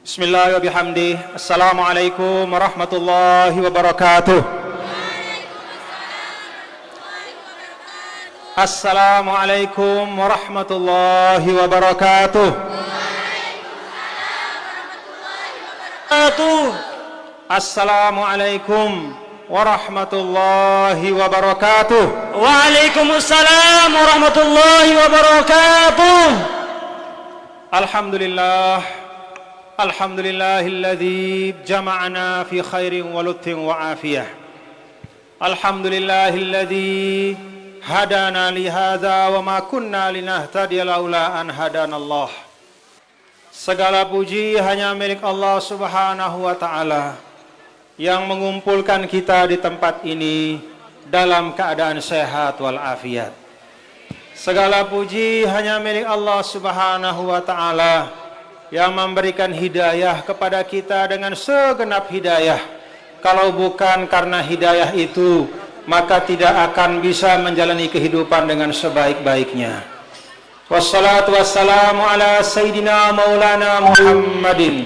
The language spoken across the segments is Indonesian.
Bismillah wa bihamdih. Assalamualaikum warahmatullahi wabarakatuh. Assalamualaikum warahmatullahi wabarakatuh. Assalamualaikum warahmatullahi wabarakatuh. Waalaikumsalam warahmatullahi wabarakatuh. Alhamdulillah. Alhamdulillahilladzi jama'ana fi khairin wa lutfin wa afiyah. Alhamdulillahilladzi hadana li hadza wa ma kunna linahtadiya laula an hadanallah. Segala puji hanya milik Allah Subhanahu wa taala yang mengumpulkan kita di tempat ini dalam keadaan sehat wal afiat. Segala puji hanya milik Allah Subhanahu wa taala yang memberikan hidayah kepada kita dengan segenap hidayah. Kalau bukan karena hidayah itu, maka tidak akan bisa menjalani kehidupan dengan sebaik-baiknya. Wassalatu wassalamu ala Sayyidina Maulana Muhammadin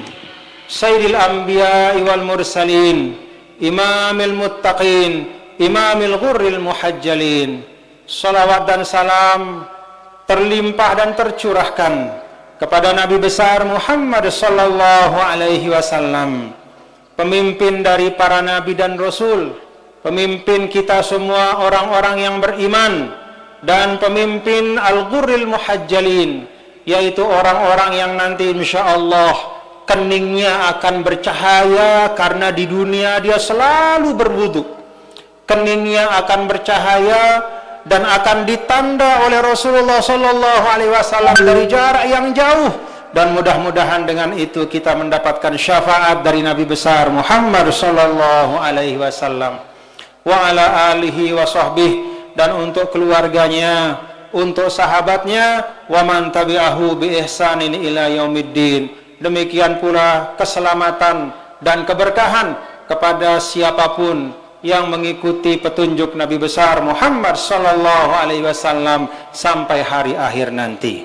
Sayyidil Anbiya wal Mursalin Imamil Muttaqin Imamil Ghurril Muhajjalin. Salawat dan salam terlimpah dan tercurahkan kepada Nabi besar Muhammad sallallahu alaihi wasallam, pemimpin dari para nabi dan rasul, pemimpin kita semua orang-orang yang beriman, dan pemimpin al-ghurril muhajjalin, yaitu orang-orang yang nanti insyaallah keningnya akan bercahaya karena di dunia dia selalu berwudu. Keningnya akan bercahaya dan akan ditanda oleh Rasulullah sallallahu alaihi wasallam dari jarak yang jauh, dan mudah-mudahan dengan itu kita mendapatkan syafaat dari Nabi besar Muhammad sallallahu alaihi wasallam wa ala alihi wa sahbihi, dan untuk keluarganya, untuk sahabatnya, wa man tabi'ahu bi ihsanin ila yaumiddin. Demikian pula keselamatan dan keberkahan kepada siapapun yang mengikuti petunjuk Nabi besar Muhammad sallallahu alaihi wasallam sampai hari akhir nanti.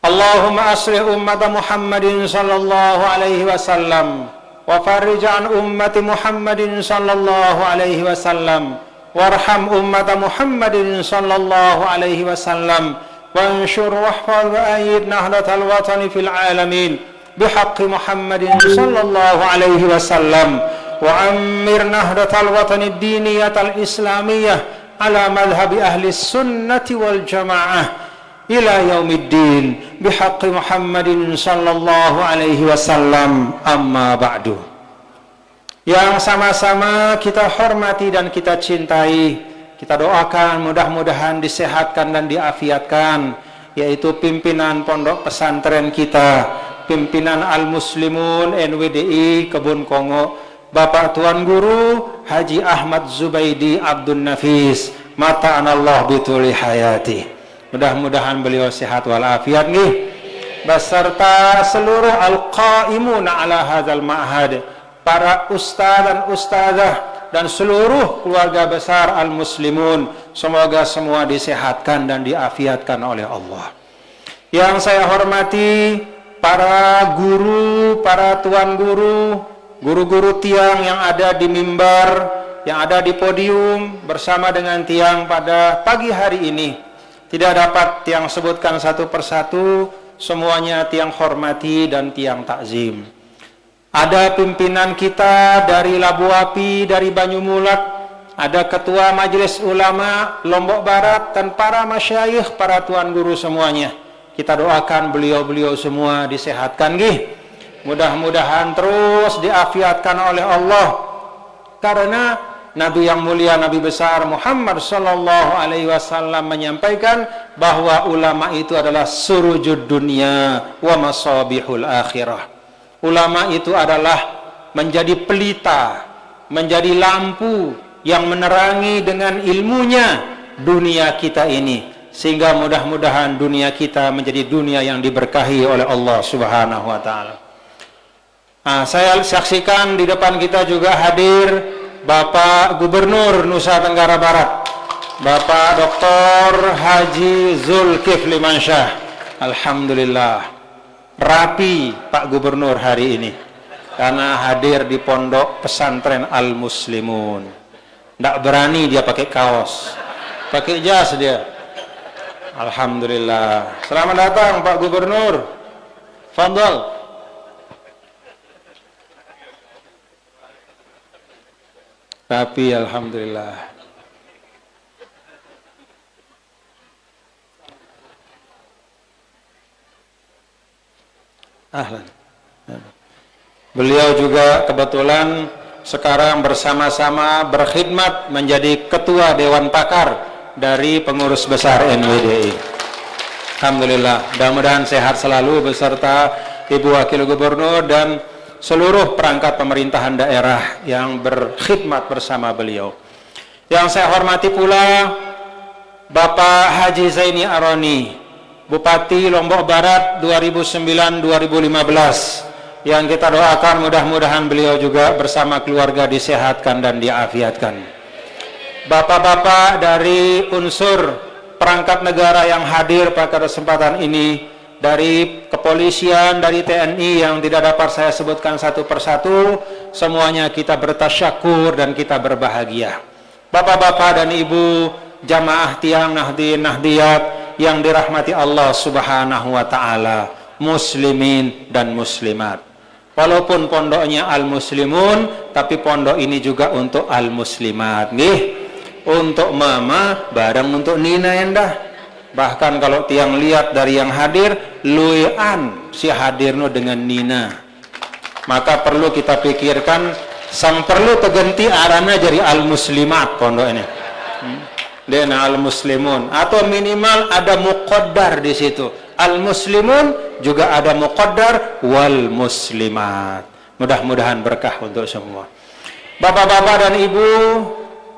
Allahumma aslih ummat Muhammadin sallallahu alaihi wasallam wa farij an ummati Muhammadin sallallahu alaihi wasallam warham ummat Muhammadin sallallahu alaihi wasallam wanshur wahfaz wa ayyid nahdatal watani fil alamin bihaqqi Muhammadin sallallahu alaihi wasallam وعمر نهضة الوطن الدينية الإسلامية على مذهب أهل السنة والجماعة إلى يوم الدين بحق محمد صلى الله عليه وسلم أما بعد. Yang sama-sama kita hormati dan kita cintai, kita doakan mudah-mudahan disehatkan dan diafiatkan, yaitu pimpinan pondok pesantren kita, pimpinan Al-Muslimun NWDI Kebun Kongo, Bapak Tuan Guru Haji Ahmad Zubaidi Abdul Nafis, mata'anallah bituli hayati. Mudah-mudahan beliau sehat walafiat nih, beserta seluruh al-qaimuna ala hadzal ma'had, para ustaz dan ustazah dan seluruh keluarga besar al-muslimun, semoga semua disehatkan dan diafiatkan oleh Allah. Yang saya hormati para guru, para tuan guru, guru-guru tiang yang ada di mimbar, yang ada di podium bersama dengan tiang pada pagi hari ini. Tidak dapat tiang sebutkan satu persatu, semuanya tiang hormati dan tiang takzim. Ada pimpinan kita dari Labu Api, dari Banyumulak, ada ketua majelis ulama Lombok Barat, dan para masyayikh, para tuan guru semuanya. Kita doakan beliau-beliau semua disehatkan gih. Mudah-mudahan terus diafiatkan oleh Allah, karena Nabi yang mulia, Nabi besar Muhammad sallallahu alaihi wasallam menyampaikan bahwa ulama itu adalah surujud dunia wa masabihul akhirah. Ulama itu adalah menjadi pelita, menjadi lampu yang menerangi dengan ilmunya dunia kita ini, sehingga mudah-mudahan dunia kita menjadi dunia yang diberkahi oleh Allah Subhanahu wa taala. Saya saksikan di depan kita juga hadir Bapak Gubernur Nusa Tenggara Barat, Bapak Dr. Haji Zulkifli Mansyah. Alhamdulillah. rapi Pak Gubernur hari ini karena hadir di pondok pesantren Al Muslimun. Nggak berani dia pakai kaos, pakai jas dia. Alhamdulillah. Selamat datang Pak Gubernur. Fadhal. Tapi alhamdulillah. Ahlan. Beliau juga kebetulan sekarang bersama-sama berkhidmat menjadi ketua Dewan Pakar dari pengurus besar NWDI. Alhamdulillah, mudah-mudahan sehat selalu beserta Ibu Wakil Gubernur dan seluruh perangkat pemerintahan daerah yang berkhidmat bersama beliau. Yang saya hormati pula Bapak Haji Zaini Aroni, Bupati Lombok Barat 2009-2015, yang kita doakan mudah-mudahan beliau juga bersama keluarga disehatkan dan diafiatkan. Bapak-bapak dari unsur perangkat negara yang hadir pada kesempatan ini, dari kepolisian, dari TNI yang tidak dapat saya sebutkan satu persatu, semuanya kita bertasyakur dan kita berbahagia. Bapak-bapak dan ibu jamaah tiang nahdien nahdiyat yang dirahmati Allah Subhanahu wa taala, muslimin dan muslimat. Walaupun pondoknya Al Muslimun, tapi pondok ini juga untuk Al Muslimat. Nih, untuk mama bareng untuk Nina endah. Bahkan kalau tiang lihat dari yang hadir, luian si hadirno dengan Nina. Maka perlu kita pikirkan, sang perlu terganti arana jadi Al-Muslimat pondok ini. Dena Al-Muslimun, atau minimal ada muqaddar di situ. Al-Muslimun juga ada muqaddar wal muslimat. Mudah-mudahan berkah untuk semua. Bapak-bapak dan ibu,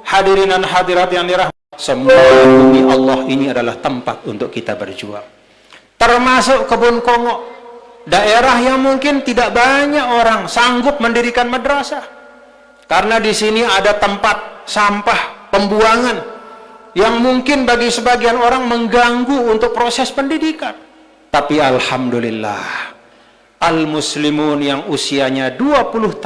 hadirin dan hadirat yang dirahmati, semua bumi Allah ini adalah tempat untuk kita berjuang. Termasuk Kebun Kongo, daerah yang mungkin tidak banyak orang sanggup mendirikan madrasah. Karena di sini ada tempat sampah pembuangan yang mungkin bagi sebagian orang mengganggu untuk proses pendidikan. Tapi alhamdulillah, Al-Muslimun yang usianya 27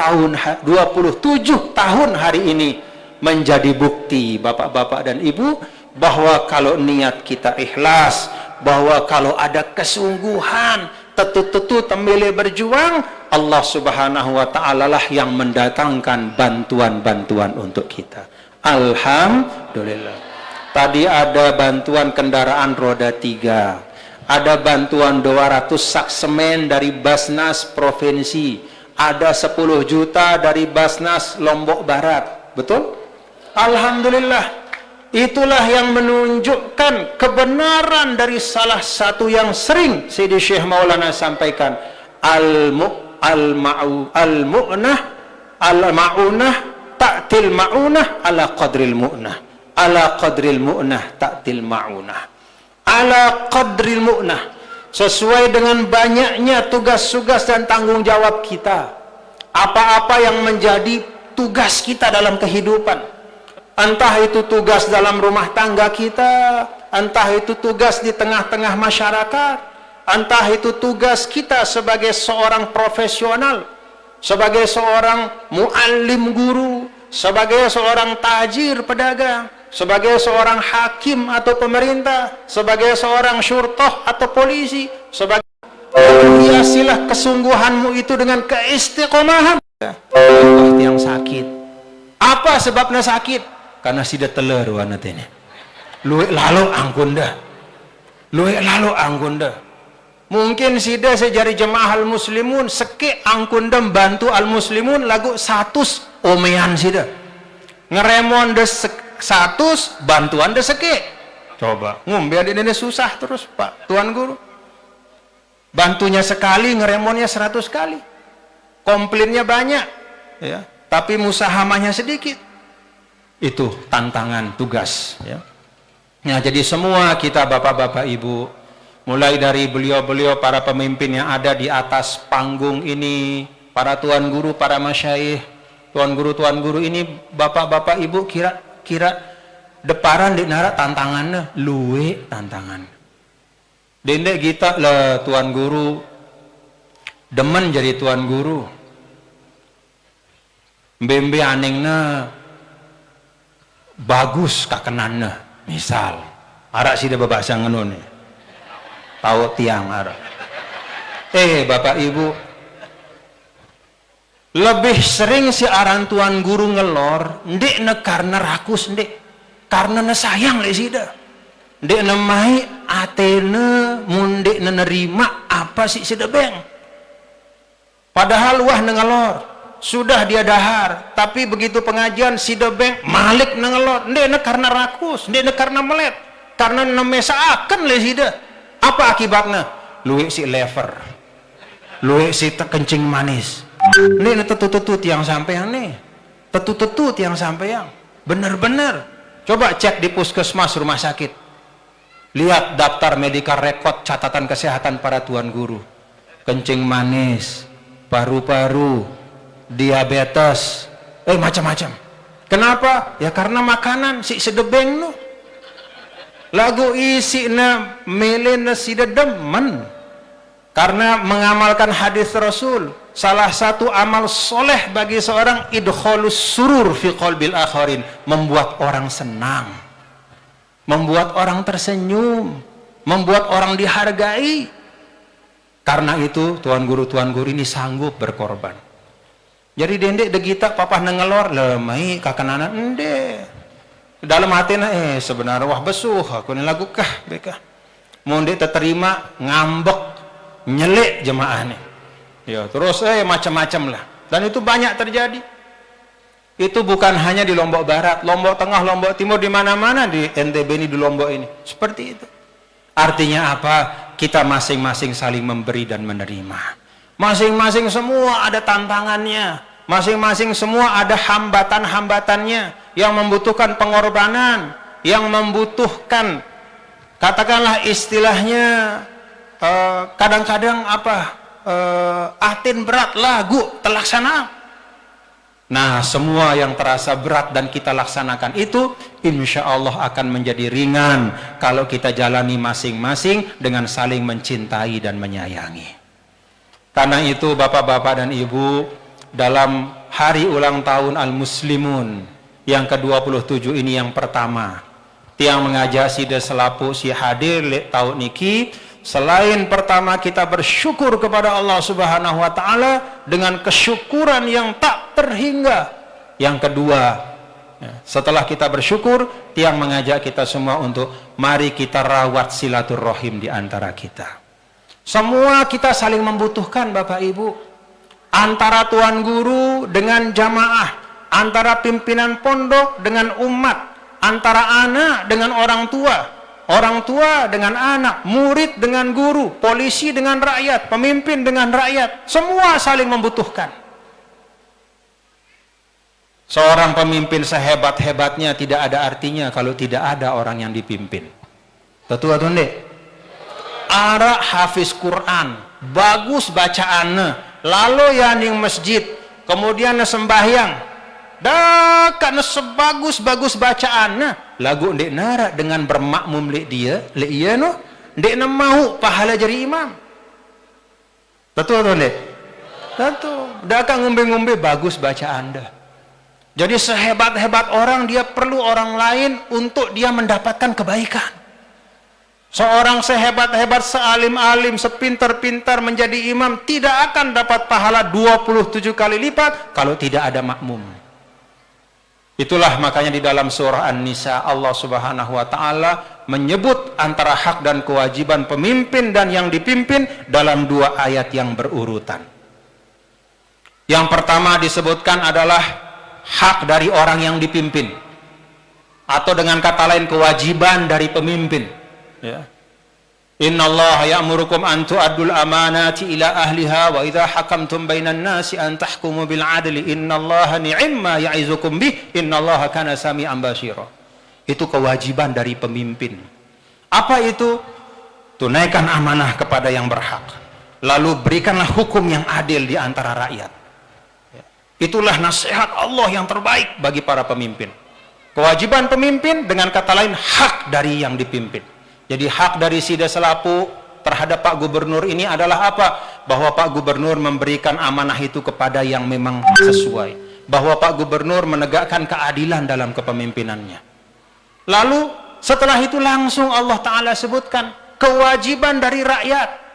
tahun hari ini menjadi bukti bapak-bapak dan ibu bahwa kalau niat kita ikhlas, bahwa kalau ada kesungguhan tetu-tetu temele berjuang, Allah Subhanahu wa ta'ala lah yang mendatangkan bantuan-bantuan untuk kita. Alhamdulillah. Tadi ada bantuan kendaraan roda 3, ada bantuan 200 sak semen dari Basnas Provinsi, ada 10 juta dari Basnas Lombok Barat. Betul? Alhamdulillah. Itulah yang menunjukkan kebenaran dari salah satu yang sering Sayyidi Syekh Maulana sampaikan, al-ma'unah ta'til ma'unah ala qadril mu'nah, ala qadril mu'nah ta'til ma'unah, ala qadril mu'nah, sesuai dengan banyaknya tugas-tugas dan tanggung jawab kita. Apa-apa yang menjadi tugas kita dalam kehidupan, entah itu tugas dalam rumah tangga kita, entah itu tugas di tengah-tengah masyarakat, entah itu tugas kita sebagai seorang profesional, sebagai seorang muallim guru, sebagai seorang tajir pedagang, sebagai seorang hakim atau pemerintah, sebagai seorang syurtoh atau polisi, sebagai hiasilah kesungguhanmu itu dengan keistiqomahan. Yang sakit, apa sebabnya sakit? Karena sida teler wanat ini. Luwe lalu angkunda. Luwe lalu angkunda. Mungkin sida sejari jemaah Al-Muslimun seke angkunda bantu Al-Muslimun lagu 100 omean sida. Ngeremon de 100 bantuan de seke. Coba ngombe ini susah terus Pak Tuan Guru. Bantunya sekali, ngeremonnya 100 kali. Komplainnya banyak, ya. Tapi musahamahnya sedikit. Itu tantangan tugas, ya. Nah, jadi semua kita bapak-bapak ibu, mulai dari beliau-beliau para pemimpin yang ada di atas panggung ini, para tuan guru, para masyaikh, tuan guru ini, bapak-bapak ibu, kira deparan di nara tantangannya luwe tantangan. Dendek kita lah tuan guru demen jadi tuan guru. Mbembe aningna bagus kakenanna. Misal, arak sida babasa ngenone. Tahu tiang arak. Bapak Ibu, lebih sering si aran tuan guru ngelor, ndek ne karena rakus ndek, karena ne sayang le sida. Ndek ne mai atene mundek ne nerima apa sih sida beng. Padahal wah ne ngelor, sudah dia dahar, tapi begitu pengajian sida beng malik ne ngelor, ndek ne karena rakus, ndek ne karena melet, karena ne mesaaken le sida. Apa akibatnya? Luwek si lever, luwek si kencing manis. Ini tetut-tetut yang sampean nih, tetut-tetut yang sampean, bener-bener. Coba cek di puskesmas rumah sakit, lihat daftar medical record catatan kesehatan para tuan guru. Kencing manis, paru-paru, diabetes, macam-macam. Kenapa? Ya karena makanan si sedebeng nu. Lagu isi na melena si demen. Karena mengamalkan hadis Rasul, salah satu amal soleh bagi seorang idkhalus surur fi qalbil akharin, membuat orang senang, membuat orang tersenyum, membuat orang dihargai. Karena itu tuan guru ini sanggup berkorban. Jadi dendek degita papah nengelor lemai kakenana ende. Dalam hatinya sebenarnya wah besuh aku ini lagu kah beka. Monde terima ngambek nyelek jemaahnya. Ya, terus macam-macam lah. Dan itu banyak terjadi. Itu bukan hanya di Lombok Barat, Lombok Tengah, Lombok Timur, di mana-mana di NTB ini, di Lombok ini. Seperti itu. Artinya apa? Kita masing-masing saling memberi dan menerima. Masing-masing semua ada tantangannya. Masing-masing semua ada hambatan-hambatannya yang membutuhkan pengorbanan, yang membutuhkan, katakanlah istilahnya, kadang-kadang atin berat lagu terlaksana. Nah, semua yang terasa berat dan kita laksanakan itu insya Allah akan menjadi ringan kalau kita jalani masing-masing dengan saling mencintai dan menyayangi. Karena itu bapak-bapak dan ibu, dalam hari ulang tahun Al-Muslimun yang ke-27 ini yang pertama, tiang mengajak sida selapu si hadir tahun niki. Selain pertama kita bersyukur kepada Allah Subhanahu wa taala dengan kesyukuran yang tak terhingga. Yang kedua, setelah kita bersyukur, tiang mengajak kita semua untuk mari kita rawat silaturahim di antara kita. Semua kita saling membutuhkan Bapak Ibu. Antara tuan guru dengan jamaah, antara pimpinan pondok dengan umat, antara anak dengan orang tua dengan anak, murid dengan guru, polisi dengan rakyat, pemimpin dengan rakyat, semua saling membutuhkan. Seorang pemimpin sehebat-hebatnya tidak ada artinya kalau tidak ada orang yang dipimpin. Betul atau enggak? Ara hafiz Quran, bagus bacaannya, lalu yaning masjid, kemudian sembahyang, kan sebagus-bagus bacaannya, lagu ndek nara dengan bermakmum lek dia, lek iya no, ndek mau pahala jadi imam. Betul atau ndek? Betul. Dak ngombe-ngombe bagus bacaan dah. Jadi sehebat-hebat orang dia perlu orang lain untuk dia mendapatkan kebaikan. Seorang sehebat-hebat, sealim-alim, sepintar-pintar menjadi imam tidak akan dapat pahala 27 kali lipat kalau tidak ada makmum. Itulah makanya di dalam surah An-Nisa Allah Subhanahu wa taala menyebut antara hak dan kewajiban pemimpin dan yang dipimpin dalam dua ayat yang berurutan. Yang pertama disebutkan adalah hak dari orang yang dipimpin, atau dengan kata lain kewajiban dari pemimpin. Ya. Innallaha ya'murukum an tu'addul amanati ila ahliha wa idza hakamtum bainan nasi an tahkumu bil adli innallaha ni'ma ya'izukum bih innallaha kana sami'an basira. Itu kewajiban dari pemimpin. Apa itu? Tunaikan amanah kepada yang berhak, lalu berikanlah hukum yang adil di antara rakyat. Itulah nasihat Allah yang terbaik bagi para pemimpin. Kewajiban pemimpin dengan kata lain hak dari yang dipimpin. Jadi hak dari sida selapu terhadap Pak Gubernur ini adalah apa? Bahwa Pak Gubernur memberikan amanah itu kepada yang memang sesuai. Bahwa Pak Gubernur menegakkan keadilan dalam kepemimpinannya. Lalu setelah itu langsung Allah Ta'ala sebutkan kewajiban dari rakyat.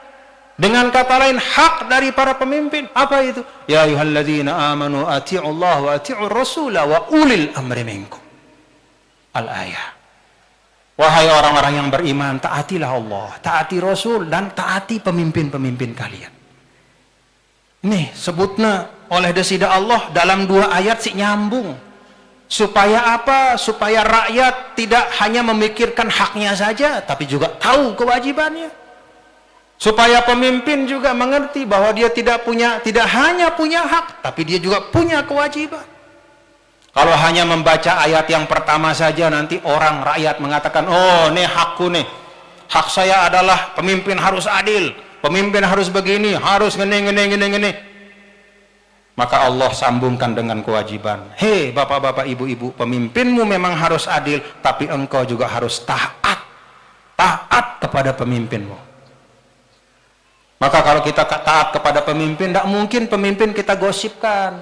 Dengan kata lain, hak dari para pemimpin. Apa itu? Ya ayyuhalladzina amanu ati'ullah wa ati'ur rasula wa ulil amri minkum. Al-ayah. Wahai orang-orang yang beriman, taatilah Allah, taati Rasul, dan taati pemimpin-pemimpin kalian. Nih, sebutnya oleh desida Allah dalam 2 ayat sih nyambung. Supaya apa? Supaya rakyat tidak hanya memikirkan haknya saja, tapi juga tahu kewajibannya. Supaya pemimpin juga mengerti bahwa dia tidak hanya punya hak, tapi dia juga punya kewajiban. Kalau hanya membaca ayat yang pertama saja, nanti orang rakyat mengatakan, oh ini hakku nih, hak saya adalah pemimpin harus adil, pemimpin harus begini, harus gini. Maka Allah sambungkan dengan kewajiban. Hei bapak-bapak, ibu-ibu, pemimpinmu memang harus adil, tapi engkau juga harus taat kepada pemimpinmu. Maka kalau kita taat kepada pemimpin, tidak mungkin pemimpin kita gosipkan,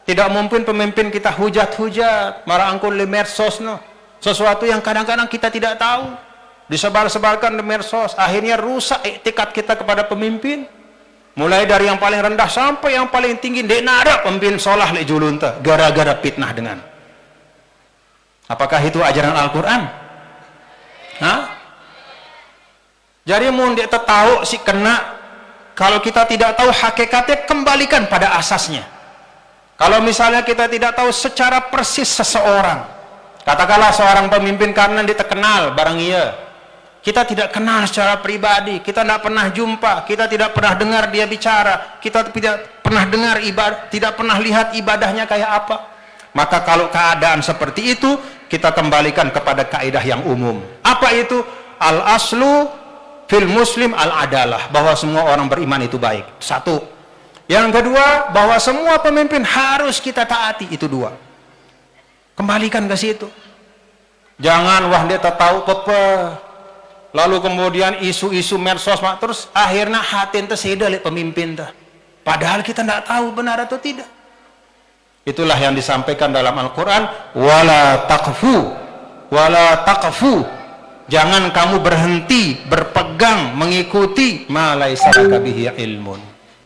tidak mungkin pemimpin kita hujat-hujat, marangkul di medsos, no. Sesuatu yang kadang-kadang kita tidak tahu, disebar-sebarkan di medsos, akhirnya rusak etikat kita kepada pemimpin. Mulai dari yang paling rendah sampai yang paling tinggi, dek nada pemimpin solah le julunta, gara-gara fitnah dengan. Apakah itu ajaran Al-Quran? Jadi mau dia tahu si kena. Kalau kita tidak tahu hakikatnya, kembalikan pada asasnya. Kalau misalnya kita tidak tahu secara persis seseorang, katakanlah seorang pemimpin karena dia terkenal, barang iya, kita tidak kenal secara pribadi, kita tidak pernah jumpa, kita tidak pernah dengar dia bicara, kita tidak pernah dengar ibadah, tidak pernah lihat ibadahnya kayak apa. Maka kalau keadaan seperti itu, kita kembalikan kepada kaidah yang umum. Apa itu? Al-aslu fil muslim al-adalah, bahwa semua orang beriman itu baik. 1. Yang kedua, bahwa semua pemimpin harus kita taati. Itu 2. Kembalikan ke situ. Jangan wah dia tahu apa, lalu kemudian isu-isu medsos, terus akhirnya hati ente seda oleh pemimpin ta. Padahal kita tidak tahu benar atau tidak. Itulah yang disampaikan dalam Al-Quran, wala taqfu. Jangan kamu berhenti, berpegang, mengikuti ma laisa laka bihi ilmun,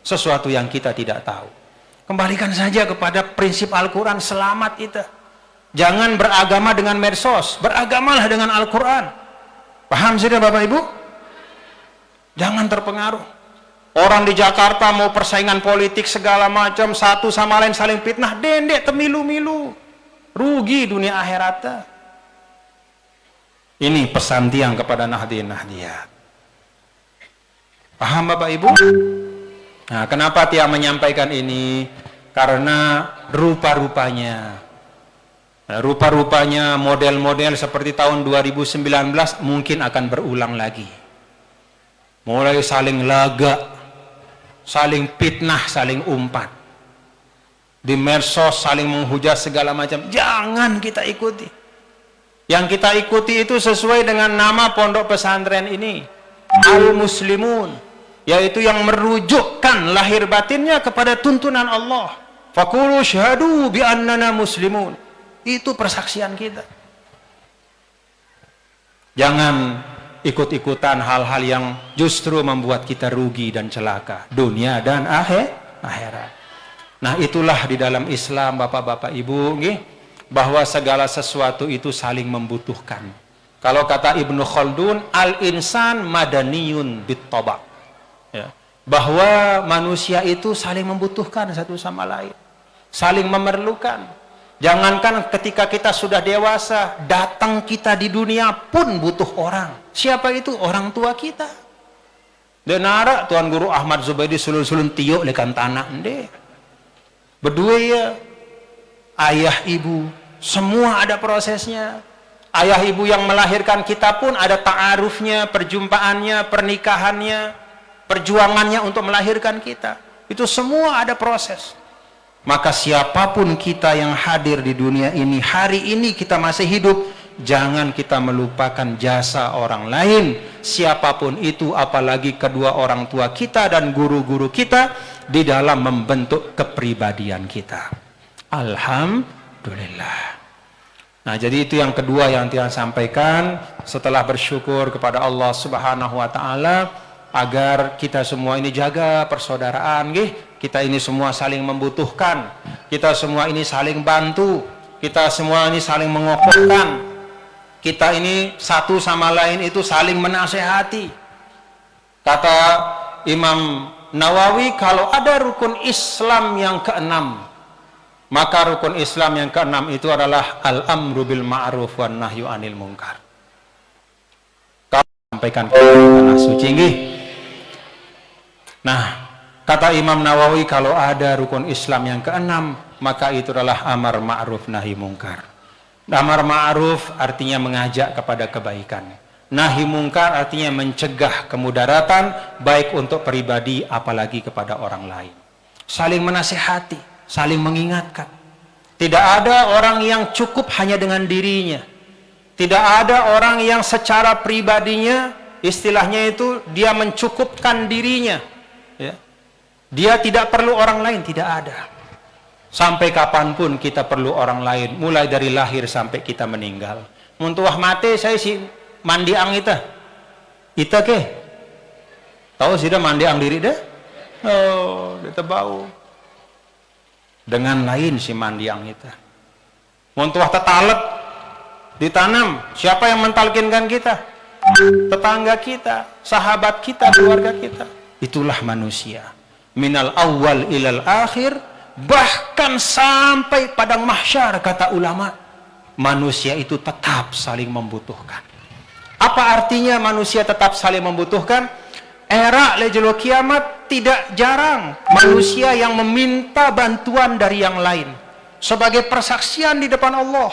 sesuatu yang kita tidak tahu. Kembalikan saja kepada prinsip Al-Quran, selamat kita. Jangan beragama dengan medsos, beragamalah dengan Al-Quran. Paham sudah Bapak Ibu? Jangan terpengaruh. Orang di Jakarta mau persaingan politik segala macam, satu sama lain saling fitnah, dendek temilu-milu, rugi dunia akhiratnya. Ini pesan tiang kepada nahdien-nahdiyat. Paham Bapak Ibu? Nah, kenapa tiang menyampaikan ini? Karena rupa-rupanya model-model seperti tahun 2019 mungkin akan berulang lagi. Mulai saling laga, saling fitnah, saling umpat. Di medsos saling menghujat segala macam. Jangan kita ikuti. Yang kita ikuti itu sesuai dengan nama pondok pesantren ini, Al-Muslimun, yaitu yang merujukkan lahir batinnya kepada tuntunan Allah. Faqulu syahadu bi annana muslimun. Itu persaksian kita. Jangan ikut-ikutan hal-hal yang justru membuat kita rugi dan celaka dunia dan akhirat. Nah, itulah di dalam Islam Bapak-bapak Ibu, nggih, bahwa segala sesuatu itu saling membutuhkan. Kalau kata Ibnu Khaldun, al-insan madaniyun bit-taba', ya, bahwa manusia itu saling membutuhkan satu sama lain, saling memerlukan. Jangankan ketika kita sudah dewasa, datang kita di dunia pun butuh orang. Siapa itu? Orang tua kita. Denara Tuan Guru Ahmad Zubaidi sulun-sulun tiyo lekan tanah ende. Berdua ya, ayah ibu, semua ada prosesnya. Ayah ibu yang melahirkan kita pun ada ta'arufnya, perjumpaannya, pernikahannya, perjuangannya untuk melahirkan kita. Itu semua ada proses. Maka siapapun kita yang hadir di dunia ini, hari ini kita masih hidup, Jangan kita melupakan jasa orang lain, siapapun itu, apalagi kedua orang tua kita dan guru-guru kita di dalam membentuk kepribadian kita. Alhamdulillah. Nah, jadi itu yang kedua yang Tian sampaikan setelah bersyukur kepada Allah Subhanahu wa taala agar kita semua ini jaga persaudaraan, nggih. Kita ini semua saling membutuhkan. Kita semua ini saling bantu. Kita semua ini saling mengokohkan. Kita ini satu sama lain itu saling menasehati. Kata Imam Nawawi, kalau ada rukun Islam yang keenam, maka rukun Islam yang keenam itu adalah al-amru bil ma'ruf wan nahyu anil munkar. Kalau sampaikan ke tanah suci, nggih. Nah, kata Imam Nawawi, kalau ada rukun Islam yang keenam, maka itu adalah amar ma'ruf nahi munkar. Amar ma'ruf artinya mengajak kepada kebaikan. Nahi mungkar artinya mencegah kemudaratan, baik untuk pribadi apalagi kepada orang lain. Saling menasihati, saling mengingatkan. Tidak ada orang yang cukup hanya dengan dirinya. Tidak ada orang yang secara pribadinya, istilahnya itu dia mencukupkan dirinya. Ya. Dia tidak perlu orang lain, tidak ada. Sampai kapanpun kita perlu orang lain, mulai dari lahir sampai kita meninggal. Muntuah mati saya si mandiang ita ke? Tahu sih dah mandiang diri dah? Oh, dia bau. Dengan lain si mandiang ita. Muntuah tetalet ditanam, siapa yang mentalkinkan kita? Tetangga kita, sahabat kita, keluarga kita. Itulah manusia. Minal awal ilal akhir, bahkan sampai padang mahsyar, kata ulama, manusia itu tetap saling membutuhkan. Apa artinya manusia tetap saling membutuhkan? Era lejelo kiamat tidak jarang manusia yang meminta bantuan dari yang lain sebagai persaksian di depan Allah.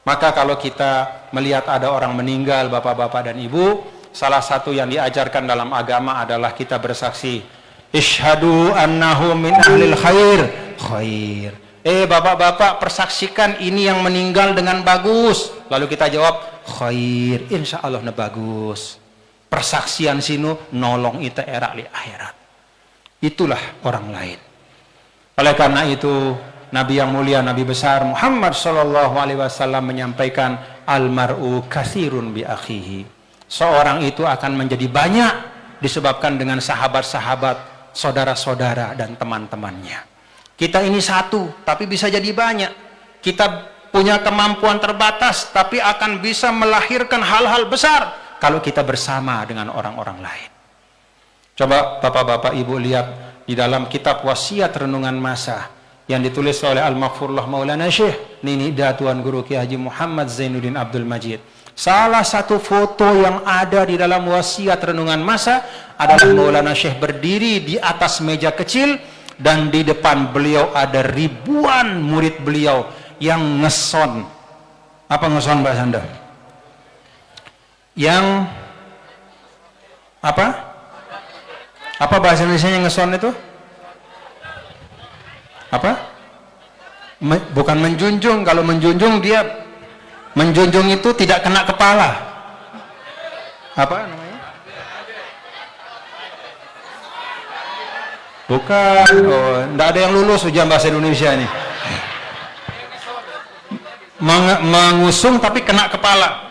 Maka kalau kita melihat ada orang meninggal, bapak-bapak dan ibu, salah satu yang diajarkan dalam agama adalah kita bersaksi, Ishhadu annahu min ahlil khair. Khair. Bapak-bapak, persaksikan ini yang meninggal dengan bagus. Lalu kita jawab, khair. Insya Allah na bagus. Persaksian sinu nolong ita era li akhirat. Itulah orang lain. Oleh karena itu, Nabi yang mulia, Nabi besar Muhammad sallallahu alaihi wasallam menyampaikan, almar'u katsirun bi akhihi. Seorang itu akan menjadi banyak disebabkan dengan sahabat-sahabat, saudara-saudara dan teman-temannya. Kita ini satu, tapi bisa jadi banyak. Kita punya kemampuan terbatas, tapi akan bisa melahirkan hal-hal besar kalau kita bersama dengan orang-orang lain. Coba bapak-bapak ibu lihat di dalam kitab wasiat renungan masa yang ditulis oleh Al-Maghfurullah Maulana Syekh Nini Tuan Guru Ki Haji Muhammad Zainuddin Abdul Majid. Salah satu foto yang ada di dalam wasiat renungan masa adalah Maulana Syekh berdiri di atas meja kecil dan di depan beliau ada ribuan murid beliau yang ngeson. Apa ngeson bahasa Anda? Yang apa? Apa bahasa Indonesia yang ngeson itu? Apa? Bukan menjunjung. Kalau menjunjung dia menjunjung itu tidak kena kepala. Apa namanya? Bukan. Oh, enggak ada yang lulus ujian bahasa Indonesia ini. Mengusung tapi kena kepala.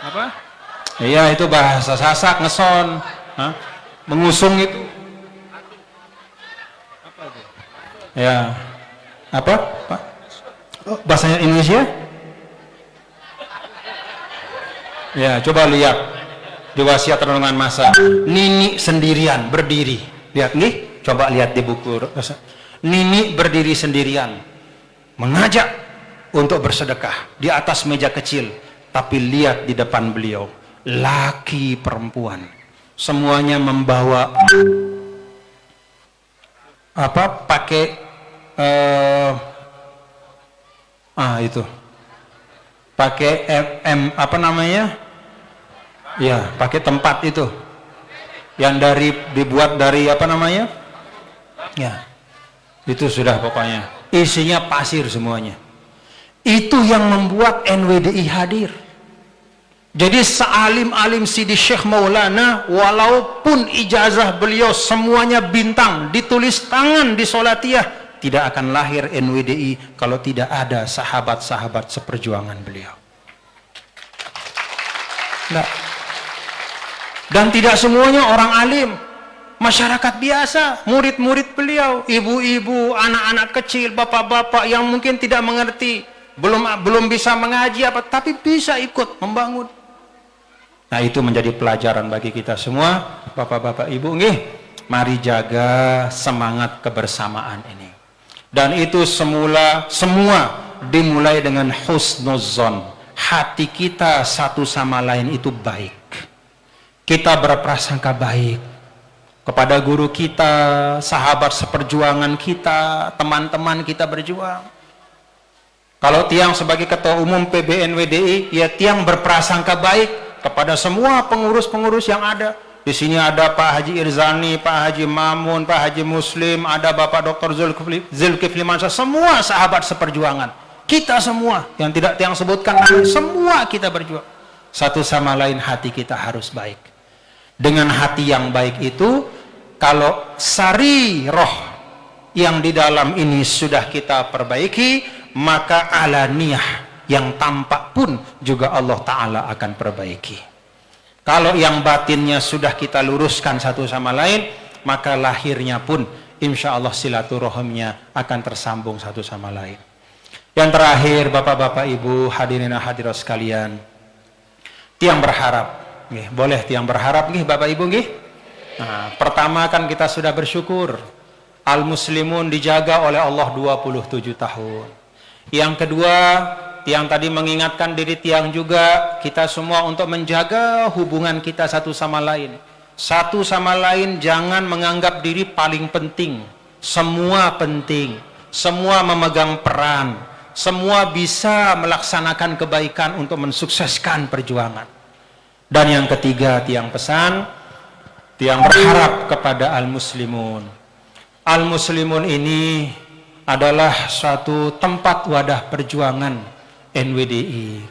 Apa? Iya, itu bahasa Sasak, ngeson. Hah? Mengusung itu. Apa itu? Ya. Apa? Pak? Oh, bahasa Indonesia? Ya, coba lihat di wasiat renungan masa. Nini sendirian berdiri. Lihat nih, coba lihat di buku. Nini berdiri sendirian, mengajak untuk bersedekah di atas meja kecil. Tapi lihat di depan beliau, laki perempuan, semuanya membawa apa? Pakai itu. Pakai apa namanya? Ya, pakai tempat itu. Yang dibuat dari apa namanya? Ya. Itu sudah pokoknya. Isinya pasir semuanya. Itu yang membuat NWDI hadir. Jadi sealim-alim Sidi Syekh Maulana, walaupun ijazah beliau semuanya bintang, ditulis tangan di Solatiyah, tidak akan lahir NWDI kalau tidak ada sahabat-sahabat seperjuangan beliau. Nah, dan tidak semuanya orang alim, masyarakat biasa, murid-murid beliau, ibu-ibu, anak-anak kecil, bapak-bapak yang mungkin tidak mengerti, belum bisa mengaji apa, tapi bisa ikut membangun. Nah, itu menjadi pelajaran bagi kita semua, bapak-bapak, ibu, mari jaga semangat kebersamaan ini. Dan itu semua dimulai dengan husnuzon. Hati kita satu sama lain itu baik. Kita berprasangka baik kepada guru kita, sahabat seperjuangan kita, teman-teman kita berjuang. Kalau Tiang sebagai ketua umum PBNWDI, ya Tiang berprasangka baik kepada semua pengurus-pengurus yang ada. Di sini ada Pak Haji Irzani, Pak Haji Mamun, Pak Haji Muslim, ada Bapak Dr. Zulkifli Mansur, semua sahabat seperjuangan. Kita semua, yang tidak Tiang sebutkan, semua kita berjuang. Satu sama lain hati kita harus baik. Dengan hati yang baik itu, kalau sari roh yang di dalam ini sudah kita perbaiki, maka alaniyah yang tampak pun juga Allah Ta'ala akan perbaiki. Kalau yang batinnya sudah kita luruskan satu sama lain, maka lahirnya pun insya Allah silaturahimnya akan tersambung satu sama lain. Yang terakhir, bapak-bapak, ibu, hadirin hadirat sekalian, Tiang berharap, boleh Tiang berharap bapak ibu Nah, pertama kan kita sudah bersyukur Al-Muslimun dijaga oleh Allah 27 tahun. Yang kedua, Tiang tadi mengingatkan diri Tiang juga, kita semua untuk menjaga hubungan kita satu sama lain. Satu sama lain jangan menganggap diri paling penting. Semua penting, semua memegang peran, semua bisa melaksanakan kebaikan untuk mensukseskan perjuangan. Dan yang ketiga, Tiang pesan, Tiang berharap kepada Al-Muslimun. Al-Muslimun ini adalah suatu tempat wadah perjuangan NWDI.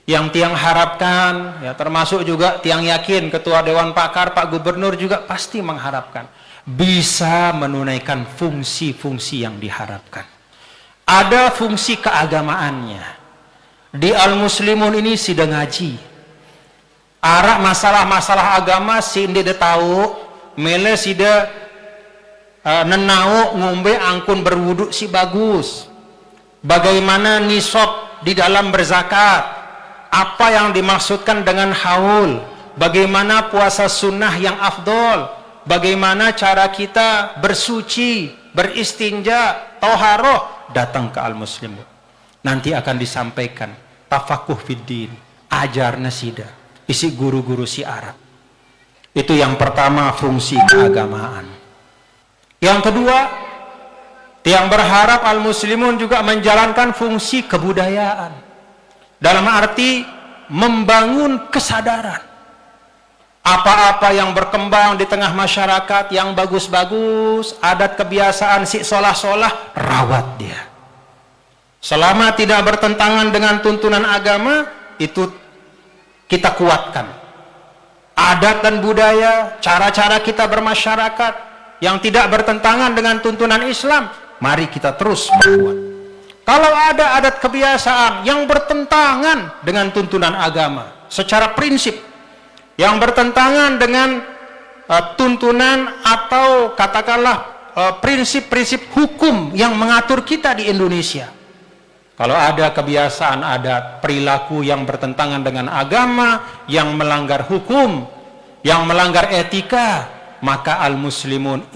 Yang Tiang harapkan, ya termasuk juga Tiang yakin Ketua Dewan Pakar, Pak Gubernur juga pasti mengharapkan bisa menunaikan fungsi-fungsi yang diharapkan. Ada fungsi keagamaannya. Di Al-Muslimun ini sidang ngaji. Arak masalah-masalah agama si inde tahu, mele sida nenau ngombe angkun berwuduk si bagus. Bagaimana nisab di dalam berzakat, apa yang dimaksudkan dengan haul, bagaimana puasa sunnah yang afdol, bagaimana cara kita bersuci, beristinja, toharoh, datang ke Al-Muslimun. Nanti akan disampaikan tafakuh fiddin, ajar nasida, isi guru-guru si Arab. Itu yang pertama, fungsi keagamaan. Yang kedua, Tiang berharap Al-Muslimun juga menjalankan fungsi kebudayaan. Dalam arti membangun kesadaran. Apa-apa yang berkembang di tengah masyarakat yang bagus-bagus, adat kebiasaan si solah-solah, rawat dia. Selama tidak bertentangan dengan tuntunan agama, itu kita kuatkan. Adat dan budaya, cara-cara kita bermasyarakat yang tidak bertentangan dengan tuntunan Islam, mari kita terus berbuat. Kalau ada adat kebiasaan yang bertentangan dengan tuntunan agama secara prinsip, yang bertentangan dengan tuntunan atau katakanlah prinsip-prinsip hukum yang mengatur kita di Indonesia. Kalau ada kebiasaan, ada perilaku yang bertentangan dengan agama, yang melanggar hukum, yang melanggar etika, maka Al-Muslimun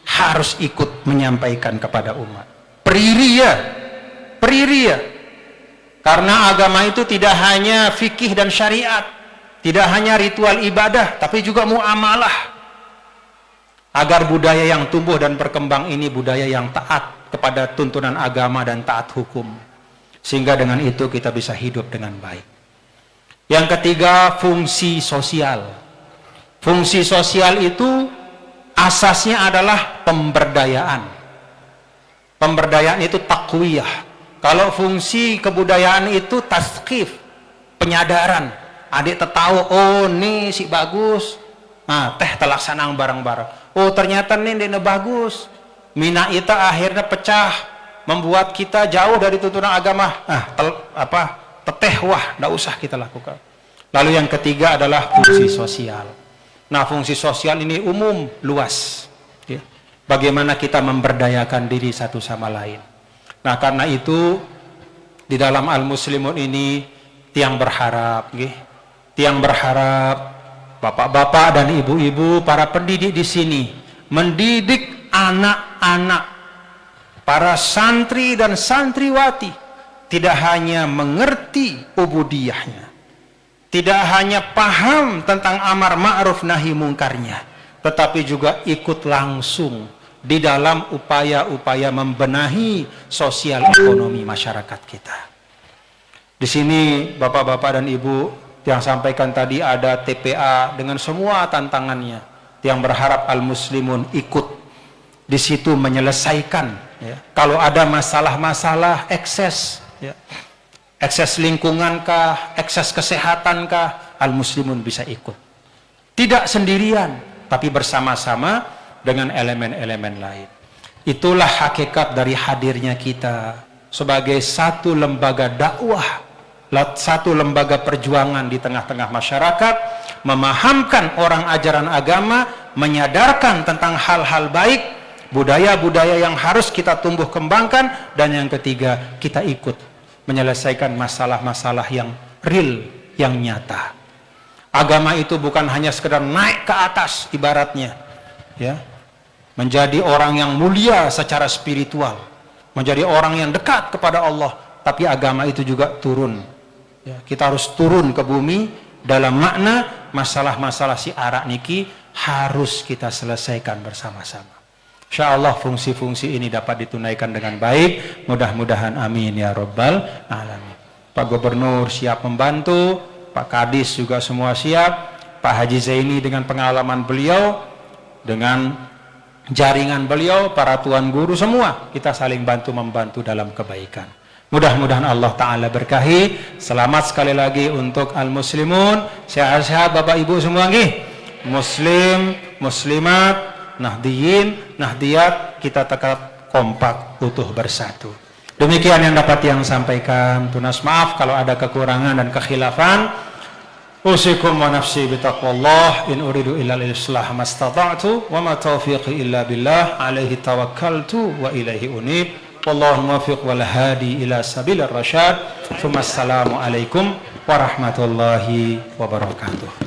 harus ikut menyampaikan kepada umat. Priria. Karena agama itu tidak hanya fikih dan syariat, tidak hanya ritual ibadah, tapi juga muamalah. Agar budaya yang tumbuh dan berkembang ini budaya yang taat kepada tuntunan agama dan taat hukum. Sehingga dengan itu kita bisa hidup dengan baik. Yang ketiga, fungsi sosial. Fungsi sosial itu asasnya adalah pemberdayaan. Pemberdayaan itu takwiyah. Kalau fungsi kebudayaan itu tasqif, penyadaran. Adik tahu, oh nih si bagus. Nah, teh telaksanaan bareng-bareng. Oh ternyata nih dia bagus. Mina ita akhirnya pecah, membuat kita jauh dari tuntunan agama. Teteh wah, tidak usah kita lakukan. Lalu yang ketiga adalah fungsi sosial. Nah, fungsi sosial ini umum, luas. Ya. Bagaimana kita memberdayakan diri satu sama lain. Nah, karena itu di dalam Al-Muslimun ini tiang berharap, bapak-bapak dan ibu-ibu, para pendidik di sini mendidik anak-anak, para santri dan santriwati tidak hanya mengerti ubudiyahnya, tidak hanya paham tentang amar ma'ruf nahi mungkarnya, tetapi juga ikut langsung di dalam upaya-upaya membenahi sosial ekonomi masyarakat kita. Di sini bapak-bapak dan ibu yang sampaikan tadi ada TPA dengan semua tantangannya, yang berharap Al-Muslimun ikut di situ menyelesaikan. Ya. Kalau ada masalah-masalah ekses, ya. Ekses lingkungankah, ekses kesehatankah, Al-Muslimun bisa ikut. Tidak sendirian, tapi bersama-sama dengan elemen-elemen lain. Itulah hakikat dari hadirnya kita sebagai satu lembaga dakwah, satu lembaga perjuangan di tengah-tengah masyarakat, memahamkan orang ajaran agama, menyadarkan tentang hal-hal baik, budaya-budaya yang harus kita tumbuh kembangkan, dan yang ketiga, kita ikut menyelesaikan masalah-masalah yang real, yang nyata. Agama itu bukan hanya sekedar naik ke atas ibaratnya, ya, menjadi orang yang mulia secara spiritual, menjadi orang yang dekat kepada Allah, tapi agama itu juga turun. Ya, kita harus turun ke bumi dalam makna masalah-masalah si arak niki harus kita selesaikan bersama-sama. Insyaallah fungsi-fungsi ini dapat ditunaikan dengan baik. Mudah-mudahan amin ya rabbal alamin. Pak Gubernur siap membantu, Pak Kadis juga semua siap, Pak Haji Zaini dengan pengalaman beliau, dengan jaringan beliau, para tuan guru semua, kita saling bantu-membantu dalam kebaikan. Mudah-mudahan Allah Ta'ala berkahi. Selamat sekali lagi untuk Al-Muslimun. Sehat-sehat Bapak Ibu semua nggih. Muslim, muslimat, nahdiyin, nahdiyat, kita tetap kompak, utuh bersatu. Demikian yang dapat yang sampaikan. Tunas maaf kalau ada kekurangan dan kekhilafan. Usikum wa nafsi bitaqwallah, in uridu illa al-islah mastata'tu wa ma taufiqi illa billah, alaihi tawakkaltu wa ilaihi unib. Wallahu muwaffiq wal hadi ila sabilir rasyad. Assalamu alaikum warahmatullahi wabarakatuh.